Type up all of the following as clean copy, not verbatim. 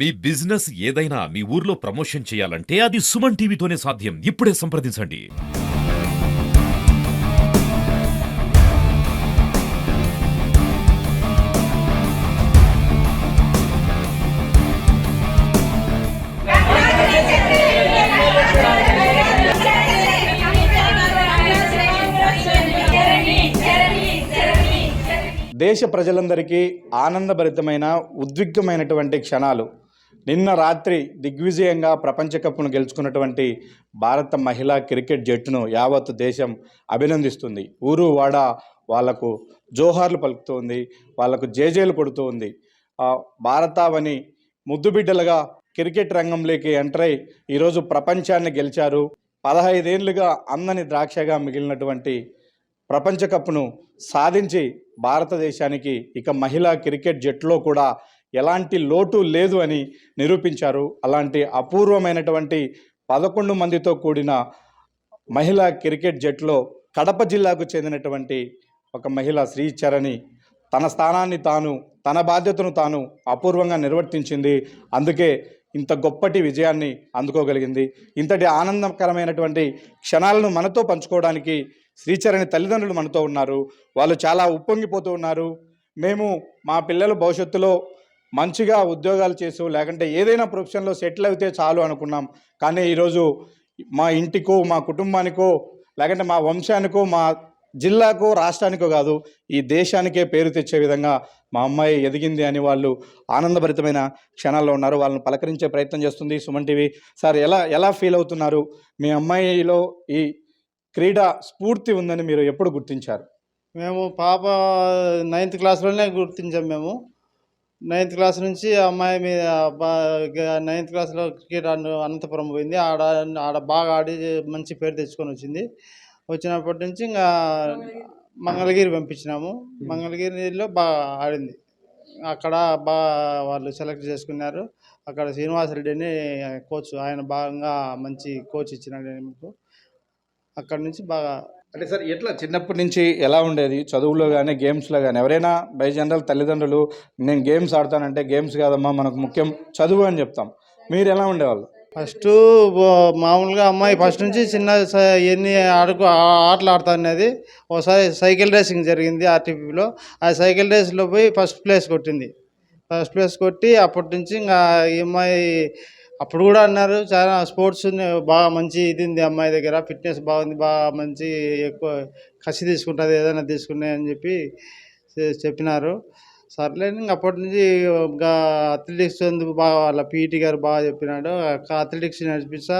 మీ business ఏదైనా మీ ఊర్లో promotion చేయాలంటే అది సుమన్ టీవీతోనే సాధ్యం. ఇప్పుడే సంప్రదించండి. దేశ ప్రజలందరికీ ఆనందభరితమైన ఉద్విగ్నమైనటువంటి క్షణాలు. నిన్న రాత్రి దిగ్విజయంగా ప్రపంచ కప్ను గెలుచుకున్నటువంటి భారత మహిళా క్రికెట్ జట్టును యావత్ దేశం అభినందిస్తుంది. ఊరు వాడ వాళ్లకు జోహార్లు పలుకుతోంది, వాళ్లకు జేజేలు కొడుతూ ఉంది. భారతావని ముద్దుబిడ్డలుగా క్రికెట్ రంగంలోకి ఎంటర్ అయి ఈరోజు ప్రపంచాన్ని గెలిచారు. 15 ఏళ్లుగా అందని ద్రాక్షగా మిగిలినటువంటి ప్రపంచ కప్ను సాధించి భారతదేశానికి ఇక మహిళా క్రికెట్ జట్టులో కూడా ఎలాంటి లోటు లేదు అని నిరూపించారు. అలాంటి అపూర్వమైనటువంటి 11 మందితో కూడిన మహిళా క్రికెట్ జట్టులో కడప జిల్లాకు చెందినటువంటి ఒక మహిళ శ్రీచరణి తన స్థానాన్ని తాను, తన బాధ్యతను తాను అపూర్వంగా నిర్వర్తించింది. అందుకే ఇంత గొప్పటి విజయాన్ని అందుకోగలిగింది. ఇంతటి ఆనందకరమైనటువంటి క్షణాలను మనతో పంచుకోవడానికి శ్రీచరణి తల్లిదండ్రులు మనతో ఉన్నారు. వాళ్ళు చాలా ఉప్పొంగిపోతూ ఉన్నారు. మేము మా పిల్లలు భవిష్యత్తులో మంచిగా ఉద్యోగాలు చేసో లేకంటే ఏదైనా ప్రొఫెషన్లో సెటిల్ అయితే చాలు అనుకున్నాం. కానీ ఈరోజు మా ఇంటికో, మా కుటుంబానికో, లేకంటే మా వంశానికో, మా జిల్లాకో, రాష్ట్రానికో కాదు, ఈ దేశానికే పేరు తెచ్చే విధంగా మా అమ్మాయి ఎదిగింది అని వాళ్ళు ఆనందభరితమైన క్షణాల్లో ఉన్నారు. వాళ్ళని పలకరించే ప్రయత్నం చేస్తుంది సుమన్ టీవీ. సార్, ఎలా ఫీల్ అవుతున్నారు? మీ అమ్మాయిలో ఈ క్రీడా స్ఫూర్తి ఉందని మీరు ఎప్పుడు గుర్తించారు? మేము పాప 9th క్లాస్లోనే గుర్తించాం. మేము 9th క్లాస్ నుంచి అమ్మాయి మీద 9th క్లాస్లో క్రికెట్ అనంతపురం పోయింది. ఆడ బాగా ఆడి మంచి పేరు తెచ్చుకొని వచ్చింది. వచ్చినప్పటి నుంచి ఇంకా మంగళగిరి పంపించినాము. మంగళగిరిలో బాగా ఆడింది. అక్కడ బాగా వాళ్ళు సెలెక్ట్ చేసుకున్నారు. అక్కడ శ్రీనివాసరెడ్డి అని కోచ్, ఆయన బాగా మంచి కోచ్ ఇచ్చినాడు మీకు. అక్కడ నుంచి బాగా అంటే సార్, ఎట్లా చిన్నప్పటి నుంచి ఎలా ఉండేది చదువులో కానీ గేమ్స్లో కానీ? ఎవరైనా బై జనరల్ తల్లిదండ్రులు నేను గేమ్స్ ఆడతానంటే గేమ్స్ కాదమ్మా మనకు ముఖ్యం చదువు అని చెప్తాం. మీరు ఎలా ఉండేవాళ్ళు? ఫస్ట్ మామూలుగా అమ్మాయి ఫస్ట్ నుంచి చిన్న ఎన్ని ఆటలు ఆడుతా అనేది. ఒకసారి సైకిల్ రేసింగ్ జరిగింది ఆర్టీపీలో. ఆ సైకిల్ రేస్లో పోయి ఫస్ట్ ప్లేస్ కొట్టి అప్పటి నుంచి ఇంకా ఈ అమ్మాయి అప్పుడు కూడా అన్నారు చాలా స్పోర్ట్స్ బాగా మంచి ఇది ఉంది అమ్మాయి దగ్గర, ఫిట్నెస్ బాగుంది, బాగా మంచి ఎక్కువ కసి తీసుకుంటుంది ఏదైనా తీసుకునే అని చెప్పినారు. సర్లేని ఇంక అప్పటి నుంచి ఇంకా అథ్లెటిక్స్ ఎందుకు బాగా వాళ్ళ పీఈటీ గారు బాగా చెప్పినాడు. అథ్లెటిక్స్ నడిపిస్తా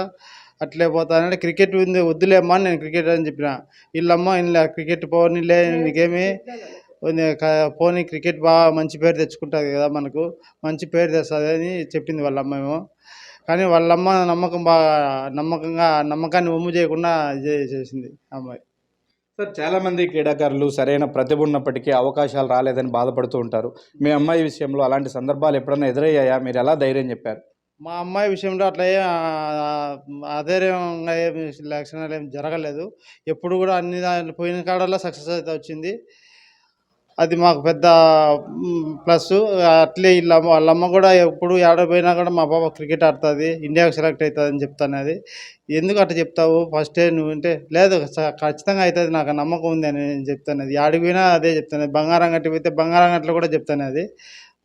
అట్లే పోతానంటే క్రికెట్ ఉంది వద్దులేమ్మా నేను క్రికెట్ అని చెప్పిన. వీళ్ళమ్మ ఇలా క్రికెట్ పోనీలే నీకేమి పోనీ, క్రికెట్ బాగా మంచి పేరు తెచ్చుకుంటుంది కదా, మనకు మంచి పేరు తెస్తుంది అని చెప్పింది వాళ్ళమ్మ. కానీ వాళ్ళమ్మ నమ్మకాన్ని ఒమ్ము చేయకుండా చేసింది అమ్మాయి. సార్, చాలామంది క్రీడాకారులు సరైన ప్రతిభ ఉన్నప్పటికీ అవకాశాలు రాలేదని బాధపడుతూ ఉంటారు. మీ అమ్మాయి విషయంలో అలాంటి సందర్భాలు ఎప్పుడైనా ఎదురయ్యాయా? మీరు ఎలా ధైర్యం చెప్పారు? మా అమ్మాయి విషయంలో అట్లా అధైర్యంగా ఏమి లక్షణాలు ఏమి జరగలేదు. ఎప్పుడు కూడా అన్ని పోయిన కాడల్లో సక్సెస్ అయితే వచ్చింది. అది మాకు పెద్ద ప్లస్. అట్లే వాళ్ళమ్మ కూడా ఎప్పుడు ఏడపోయినా కూడా మా పాప క్రికెట్ ఆడుతుంది, ఇండియాకు సెలెక్ట్ అవుతుంది అని చెప్తాను. అది ఎందుకు అట్లా చెప్తావు, ఫస్టే నువ్వు అంటే లేదు ఖచ్చితంగా అవుతుంది నాకు నమ్మకం ఉంది అని నేను చెప్తాను. అది ఆడిపోయినా అదే చెప్తాను. బంగారం గట్టి పోతే బంగారం గట్లో కూడా చెప్తాను. అది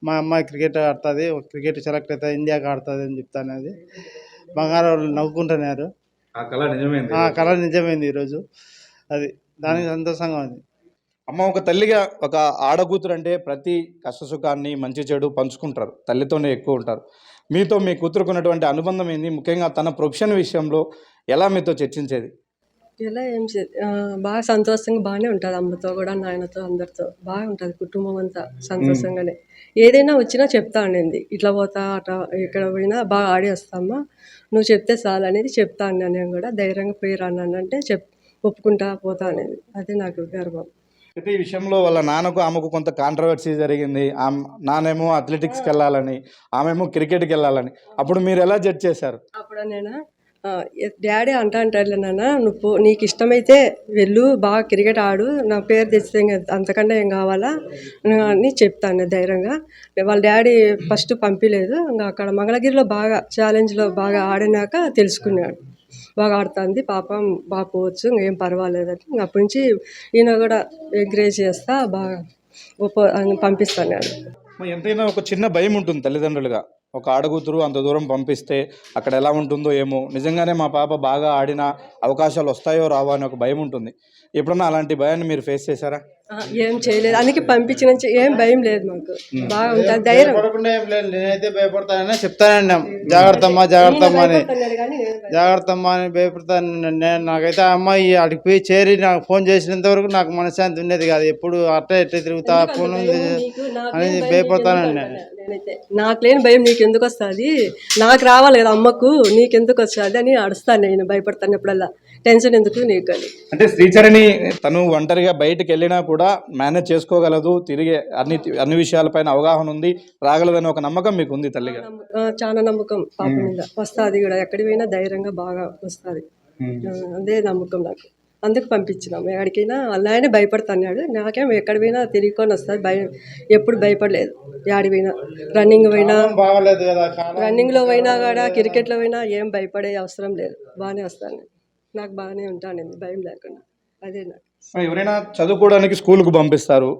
మా అమ్మాయి క్రికెట్ ఆడుతుంది, క్రికెట్ సెలెక్ట్ అవుతుంది, ఇండియాకి ఆడుతుంది అని చెప్తాను. అది బంగారం నవ్వుకుంటున్నారు. ఆ కళ నిజమైంది ఈరోజు. అది దానికి సంతోషంగా ఉంది. అమ్మ, ఒక తల్లిగా ఒక ఆడకూతురు అంటే ప్రతి కష్టసుఖాన్ని మంచి చెడు పంచుకుంటారు, తల్లితోనే ఎక్కువ ఉంటారు. మీతో మీ కూతురుకున్నటువంటి అనుబంధం ఏంది? ముఖ్యంగా తన ప్రొఫెషన్ విషయంలో ఎలా మీతో చర్చించేది? ఎలా ఏం బాగా సంతోషంగా బాగానే ఉంటుంది. అమ్మతో కూడా, నాయనతో, అందరితో బాగా ఉంటుంది. కుటుంబం అంతా సంతోషంగానే. ఏదైనా వచ్చినా చెప్తా అనేది, ఇట్లా పోతా అట్లా ఎక్కడ పోయినా బాగా ఆడి వస్తామా, నువ్వు చెప్తే చాలు అనేది చెప్తా అన్నా. నేను కూడా ధైర్యంగా పోయి రానంటే ఒప్పుకుంటా పోతా అనేది. అదే నాకు గర్వం. అయితే ఈ విషయంలో వాళ్ళ నాన్నకు ఆమెకు కొంత కాంట్రవర్సీ జరిగింది. నానేమో అథ్లెటిక్స్కి వెళ్ళాలని, ఆమెమో క్రికెట్కి వెళ్ళాలని. అప్పుడు మీరు ఎలా జడ్జ్ చేశారు? అప్పుడు నేను డాడీ అంటాడు నాన్న నువ్వు నీకు ఇష్టమైతే వెళ్ళు బాగా క్రికెట్ ఆడు నా పేరు తెచ్చితే ఇంకా అంతకన్నా ఏం కావాలా అని చెప్తాను ధైర్యంగా. వాళ్ళ డాడీ ఫస్ట్ పంపించలేదు, ఇంకా అక్కడ మంగళగిరిలో బాగా ఛాలెంజ్లో బాగా ఆడినాక తెలుసుకున్నాడు బాగా ఆడుతుంది పాపం బాగా పోవచ్చు ఇంకేం పర్వాలేదని. ఇంకా అప్పటి నుంచి ఈయన కూడా ఎంకరేజ్ చేస్తా బాగా పంపిస్తాను. ఎంతైనా ఒక చిన్న భయం ఉంటుంది తల్లిదండ్రులుగా, ఒక ఆడకూతురు అంత దూరం పంపిస్తే అక్కడ ఎలా ఉంటుందో ఏమో, నిజంగానే మా పాప బాగా ఆడిన అవకాశాలు వస్తాయో రావో అని ఒక భయం ఉంటుంది. ఎప్పుడన్నా అలాంటి భయాన్ని మీరు ఫేస్ చేశారా? ఏం చేయలేదు, అందుకే పంపించిన ఏం భయం లేదు మాకు, బాగా ఉంటుంది ధైర్యం. భయపడకుండా ఏం లేదు, నేనైతే భయపడతానని చెప్తానండి, జాగ్రత్తమ్మా జాగ్రత్తమ్మా అని, జాగ్రత్తమ్మా అని భయపడతాను నేను. నాకైతే ఆ అమ్మాయి అడిగి పోయి చేరి నాకు ఫోన్ చేసినంత వరకు నాకు మనశ్శాంతి ఉండేది కాదు, ఎప్పుడు అట్లా ఎట్లా తిరుగుతా ఫోన్ అని భయపడతానండి నేను. నాకు లేని భయం నీకు ఎందుకు వస్తుంది, నాకు రావాలి కదా అమ్మకు నీకెందుకు వస్తుంది అని అడుస్తాను నేను, భయపడతాను ఎప్పుడల్లా, టెన్షన్ ఎందుకు నీకు అని. అంటే శ్రీచరణి తను ఒంటరిగా బయటకు వెళ్ళినా కూడా మేనేజ్ చేసుకోగలదు, తిరిగి అన్ని విషయాలపైన అవగాహన ఉంది, రాగలదని ఒక నమ్మకం మీకు ఉంది తల్లిగా? చాలా నమ్మకం పాప మీద, వస్తుంది కూడా ఎక్కడికి పోయినా ధైర్యంగా బాగా వస్తుంది, అదే నమ్మకం నాకు, అందుకు పంపించినాము. ఎక్కడికైనా అలానే భయపడుతున్నాడు, నాకేం ఎక్కడ పోయినా తిరిగికొని వస్తుంది, భయం ఎప్పుడు భయపడలేదు. యాడి పోయినా రన్నింగ్ పోయినా బాగలేదు కదా, రన్నింగ్లో పోయినా కూడా క్రికెట్లో పోయినా ఏం భయపడే అవసరం లేదు, బాగానే వస్తాను, నాకు బాగానే ఉంటాను భయం లేకుండా. అదే నాకు. ఎవరైనా చదువుకోవడానికి స్కూల్కు పంపిస్తారు,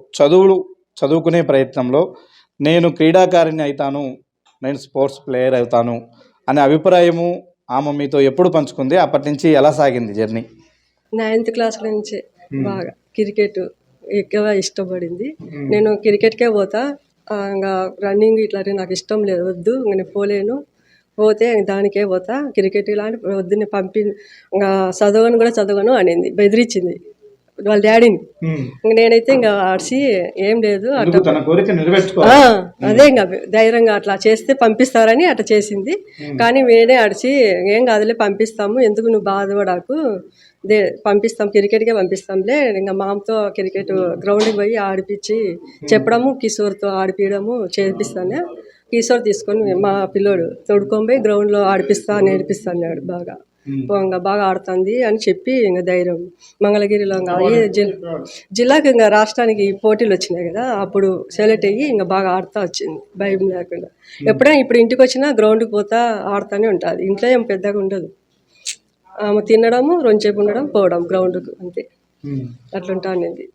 చదువుకునే ప్రయత్నంలో నేను క్రీడాకారిణి అవుతాను, నేను స్పోర్ట్స్ ప్లేయర్ అవుతాను అనే అభిప్రాయము ఆమె మీతో ఎప్పుడు పంచుకుంది? అప్పటి నుంచి ఎలా సాగింది జర్నీ? 9th క్లాస్ నుంచి బాగా క్రికెట్ ఎక్కువ ఇష్టపడింది. నేను క్రికెట్కే పోతా, ఇంకా రన్నింగ్ ఇట్లా నాకు ఇష్టం లేదు, వద్దు ఇంక నేను పోలేను, పోతే దానికే పోతా, క్రికెట్ ఇలాంటి వద్దుని ఇంకా చదవను అనింది, బెదిరించింది వాళ్ళ డాడీని. ఇంక నేనైతే ఇంకా ఆడిసి ఏం లేదు అట్లా అదే ఇంకా ధైర్యంగా అట్లా చేస్తే పంపిస్తారని అట్లా చేసింది. కానీ నేనే ఆడిచి ఏం కాదులే పంపిస్తాము, ఎందుకు నువ్వు బాధపడాకు, పంపిస్తాం క్రికెట్కే పంపిస్తాంలే. ఇంకా మామతో క్రికెట్ గ్రౌండ్కి పోయి ఆడిపించి చెప్పడము, కిషోర్తో ఆడిపించడము చేపిస్తాను. కిషోర్ తీసుకొని మా పిల్లోడు తోడుకొని పోయి గ్రౌండ్లో నేర్పిస్తాడు బాగా, ఇంకా బాగా ఆడుతుంది అని చెప్పి ఇంకా ధైర్యం. మంగళగిరిలో ఇంకా జిల్లాకి ఇంకా రాష్ట్రానికి పోటీలు వచ్చినాయి కదా, అప్పుడు సెలెక్ట్ అయ్యి ఇంకా బాగా ఆడుతూ వచ్చింది భయం లేకుండా. ఎప్పుడైనా ఇప్పుడు ఇంటికి వచ్చినా గ్రౌండ్కి పోతా ఆడుతూనే ఉంటుంది, ఇంట్లో ఏం పెద్దగా ఉండదు, ఆమె తినడము రెండుసేపు ఉండడం పోవడం గ్రౌండ్కు అంతే, అట్లుంటానేది.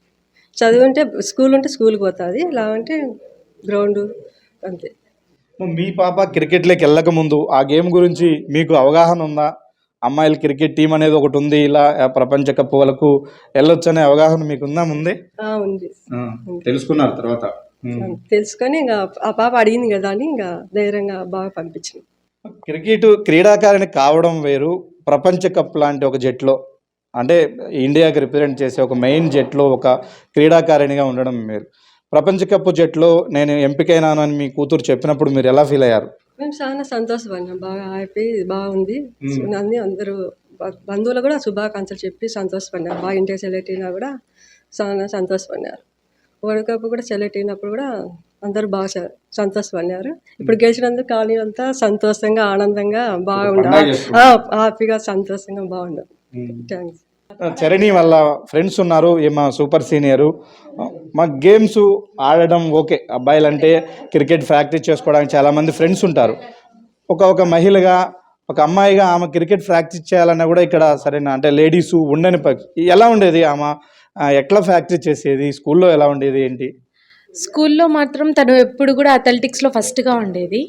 చదువుంటే స్కూల్ ఉంటే స్కూల్కి పోతుంది, ఇలా అంటే గ్రౌండ్ అంతే. మీ పాప క్రికెట్లోకి వెళ్ళక ముందు ఆ గేమ్ గురించి మీకు అవగాహన ఉందా? అమ్మాయిల క్రికెట్ టీం అనేది ఒకటి ఉంది, ఇలా ప్రపంచ కప్ వరకు వెళ్ళొచ్చు అనే అవగాహన మీకు ఉందా ముందే? ఉంది, తెలుసుకున్నారు తర్వాత? తెలుసుకొని ఇంకా ఆ పాప అడిగింది కదా అని ఇంకా ధైర్యంగా బాగా పంపించింది. క్రికెట్ క్రీడాకారిణి కావడం వేరు, ప్రపంచ కప్ లాంటి ఒక జట్లో అంటే ఇండియాకి రిప్రజెంట్ చేసే ఒక మెయిన్ జట్లో ఒక క్రీడాకారిణిగా ఉండడం వేరు. ప్రపంచ కప్ జట్లో నేను ఎంపికైనాను అని మీ కూతురు చెప్పినప్పుడు మీరు ఎలా ఫీల్ అయ్యారు? మేము చాలా సంతోషపడినాం, బాగా హ్యాపీ, బాగుంది అన్ని, అందరూ బంధువులు కూడా శుభాకాంక్షలు చెప్పి సంతోషపడినారు, బాగా ఇండియా సెలెక్ట్ అయినా కూడా చాలా సంతోషపడినారు. వరల్డ్ కప్ కూడా సెలెక్ట్ అయినప్పుడు కూడా అందరూ బాగా సంతోషపడినారు. ఇప్పుడు గెలిచినందుకు కాలనీ అంతా సంతోషంగా ఆనందంగా బాగుండాలి, హ్యాపీగా సంతోషంగా బాగుండాలి. థ్యాంక్స్. చరణి వాళ్ళ ఫ్రెండ్స్ ఉన్నారు, మా సూపర్ సీనియరు, మా గేమ్స్ ఆడడం ఓకే, అబ్బాయిలంటే క్రికెట్ ప్రాక్టీస్ చేసుకోవడానికి చాలామంది ఫ్రెండ్స్ ఉంటారు. ఒక మహిళగా ఒక అమ్మాయిగా ఆమె క్రికెట్ ప్రాక్టీస్ చేయాలన్నా కూడా ఇక్కడ సరేనా అంటే లేడీస్ ఉండని ఎలా ఉండేది, ఆమె ఎట్లా ప్రాక్టీస్ చేసేది, స్కూల్లో ఎలా ఉండేది ఏంటి? స్కూల్లో మాత్రం తను ఎప్పుడు కూడా అథ్లెటిక్స్లో ఫస్ట్గా ఉండేది,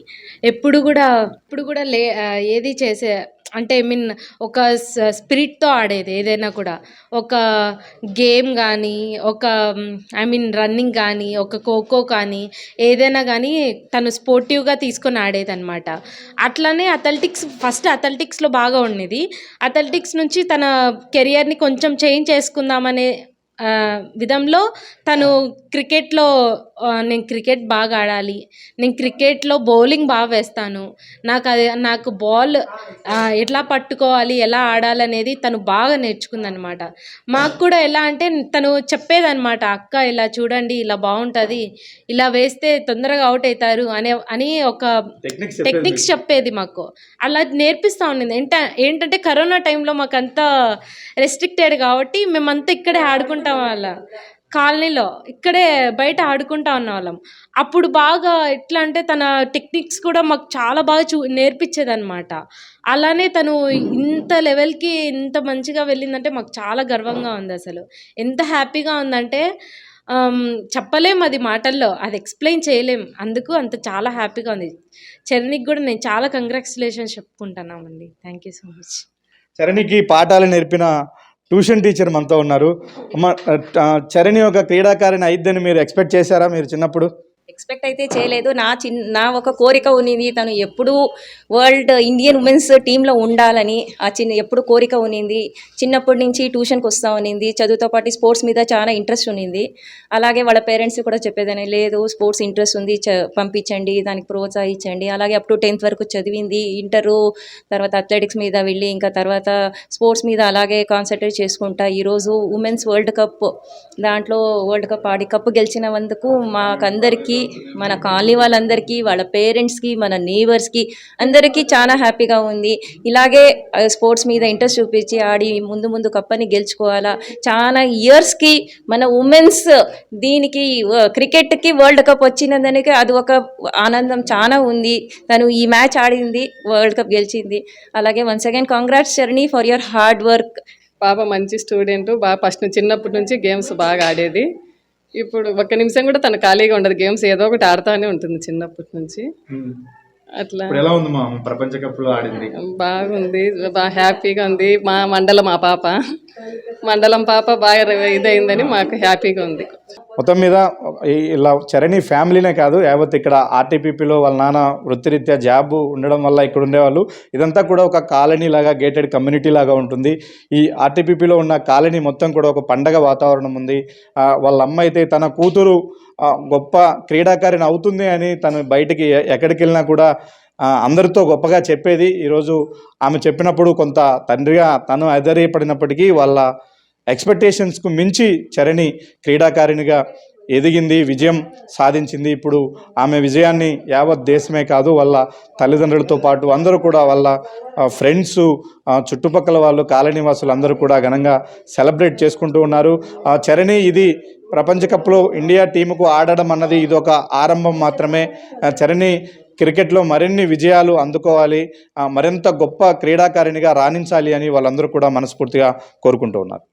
ఎప్పుడు కూడా ఏది చేసే అంటే ఒక స్పిరిట్తో ఆడేది, ఏదైనా కూడా ఒక గేమ్ కానీ ఒక రన్నింగ్ కానీ ఒక ఖోఖో కానీ ఏదైనా కానీ తను స్పోర్టివ్గా తీసుకొని ఆడేది అనమాట. అట్లానే అథ్లెటిక్స్లో బాగా ఉండేది. అథ్లెటిక్స్ నుంచి తన కెరియర్ని కొంచెం చేంజ్ చేసుకుందామనే విధంలో తను క్రికెట్లో నేను క్రికెట్ బాగా ఆడాలి, నేను క్రికెట్లో బౌలింగ్ బాగా వేస్తాను, నాకు బాల్ ఎట్లా పట్టుకోవాలి, ఎలా ఆడాలనేది తను బాగా నేర్చుకుందనమాట. మాకు కూడా ఎలా అంటే తను చెప్పేదనమాట, అక్క ఇలా చూడండి, ఇలా బాగుంటుంది, ఇలా వేస్తే తొందరగా అవుట్ అవుతారు అని ఒక టెక్నిక్స్ చెప్పేది మాకు. అలా నేర్పిస్తూ ఉండింది. ఏంటంటే కరోనా టైంలో మాకంతా రెస్ట్రిక్టెడ్ కాబట్టి మేమంతా ఇక్కడే ఆడుకుంటాం, వాళ్ళ కాలనీలో ఇక్కడే బయట ఆడుకుంటా ఉన్న వాళ్ళం. అప్పుడు బాగా ఎట్లా అంటే తన టెక్నిక్స్ కూడా మాకు చాలా బాగా నేర్పించేదన్నమాట. అలానే తను ఇంత లెవెల్కి ఇంత మంచిగా వెళ్ళిందంటే మాకు చాలా గర్వంగా ఉంది. అసలు ఎంత హ్యాపీగా ఉందంటే చెప్పలేం, అది మాటల్లో అది ఎక్స్ప్లెయిన్ చేయలేం. అందుకు అంత చాలా హ్యాపీగా ఉంది. చరణ్కి కూడా నేను చాలా కంగ్రాచులేషన్స్ చెప్పుకుంటున్నామండి. Thank you so much. చరణికి పాఠాలు నేర్పిన ట్యూషన్ టీచర్ మనతో ఉన్నారు. అమ్మ, చరణి ఒక క్రీడాకారిణి అయిద్దని మీరు ఎక్స్పెక్ట్ చేశారా మీరు చిన్నప్పుడు? ఎక్స్పెక్ట్ అయితే చేయలేదు. నా ఒక కోరిక ఉన్నింది, తను ఎప్పుడు వరల్డ్ ఇండియన్ ఉమెన్స్ టీంలో ఉండాలని ఎప్పుడు కోరిక ఉన్నింది. చిన్నప్పటి నుంచి ట్యూషన్కి వస్తూ ఉన్నింది. చదువుతో పాటు స్పోర్ట్స్ మీద చాలా ఇంట్రెస్ట్ ఉన్నింది. అలాగే వాళ్ళ పేరెంట్స్ కూడా చెప్పేదని, లేదు స్పోర్ట్స్ ఇంట్రెస్ట్ ఉంది, పంపించండి, దానికి ప్రోత్సహించండి. అలాగే అప్ టు 10th వరకు చదివింది. ఇంటరు తర్వాత అథ్లెటిక్స్ మీద వెళ్ళి ఇంకా తర్వాత స్పోర్ట్స్ మీద అలాగే కాన్సన్ట్రేట్ చేసుకుంటా ఈరోజు ఉమెన్స్ వరల్డ్ కప్ దాంట్లో వరల్డ్ కప్ ఆడి కప్పు గెలిచినందుకు మాకందరికీ, మన కాలనీ వాళ్ళందరికీ, వాళ్ళ పేరెంట్స్కి, మన నేబర్స్కి అందరికీ చాలా హ్యాపీగా ఉంది. ఇలాగే స్పోర్ట్స్ మీద ఇంట్రెస్ట్ చూపించి ఆడి ముందు కప్పని గెలుచుకోవాలా. చాలా ఇయర్స్కి మన ఉమెన్స్ దీనికి క్రికెట్కి వరల్డ్ కప్ వచ్చినందుకు అది ఒక ఆనందం చాలా ఉంది. తను ఈ మ్యాచ్ ఆడింది, వరల్డ్ కప్ గెలిచింది. అలాగే once again congrats Charani for your hard work. పాప మంచి స్టూడెంట్, బాగా ఫస్ట్ చిన్నప్పటి నుంచి గేమ్స్ బాగా ఆడేది. ఇప్పుడు ఒక్క నిమిషం కూడా తను ఖాళీగా ఉండదు, గేమ్స్ ఏదో ఒకటి ఆడుతూనే ఉంటుంది చిన్నప్పటి నుంచి. అట్లా ఎలా ఉంది మా ప్రపంచ కప్లో ఆడింది? బాగుంది, బాగా హ్యాపీగా ఉంది. మా మండలం పాప బాగా ఇదైందని మాకు హ్యాపీగా ఉంది. మొత్తం మీద ఇలా చరణి ఫ్యామిలీనే కాదు, యావత్ ఇక్కడ ఆర్టీపీపీలో వాళ్ళ నాన్న వృత్తిరీత్యా జాబ్ ఉండడం వల్ల ఇక్కడ ఉండేవాళ్ళు. ఇదంతా కూడా ఒక కాలనీ లాగా, గేటెడ్ కమ్యూనిటీ లాగా ఉంటుంది. ఈ ఆర్టీపీపీలో ఉన్న కాలనీ మొత్తం కూడా ఒక పండగ వాతావరణం ఉంది. వాళ్ళ అమ్మ అయితే తన కూతురు గొప్ప క్రీడాకారిణి అవుతుంది అని తను బయటికి ఎక్కడికి వెళ్ళినా కూడా అందరితో గొప్పగా చెప్పేది. ఈరోజు ఆమె చెప్పినప్పుడు కొంత తండ్రిగా తను ఆశ్చర్యపడినప్పటికీ వాళ్ళ ఎక్స్పెక్టేషన్స్కు మించి చరణి క్రీడాకారిణిగా ఎదిగింది, విజయం సాధించింది. ఇప్పుడు ఆమె విజయాన్ని యావత్ దేశమే కాదు, వాళ్ళ తల్లిదండ్రులతో పాటు అందరూ కూడా, వాళ్ళ ఫ్రెండ్స్, చుట్టుపక్కల వాళ్ళు, కాలనీ వాసులు అందరూ కూడా ఘనంగా సెలబ్రేట్ చేసుకుంటూ ఉన్నారు. చరణి ఇది ప్రపంచ కప్లో ఇండియా టీముకు ఆడడం అన్నది ఇది ఒక ఆరంభం మాత్రమే. చరణి క్రికెట్లో మరిన్ని విజయాలు అందుకోవాలి, మరింత గొప్ప క్రీడాకారిణిగా రాణించాలి అని వాళ్ళందరూ కూడా మనస్ఫూర్తిగా కోరుకుంటూ ఉన్నారు.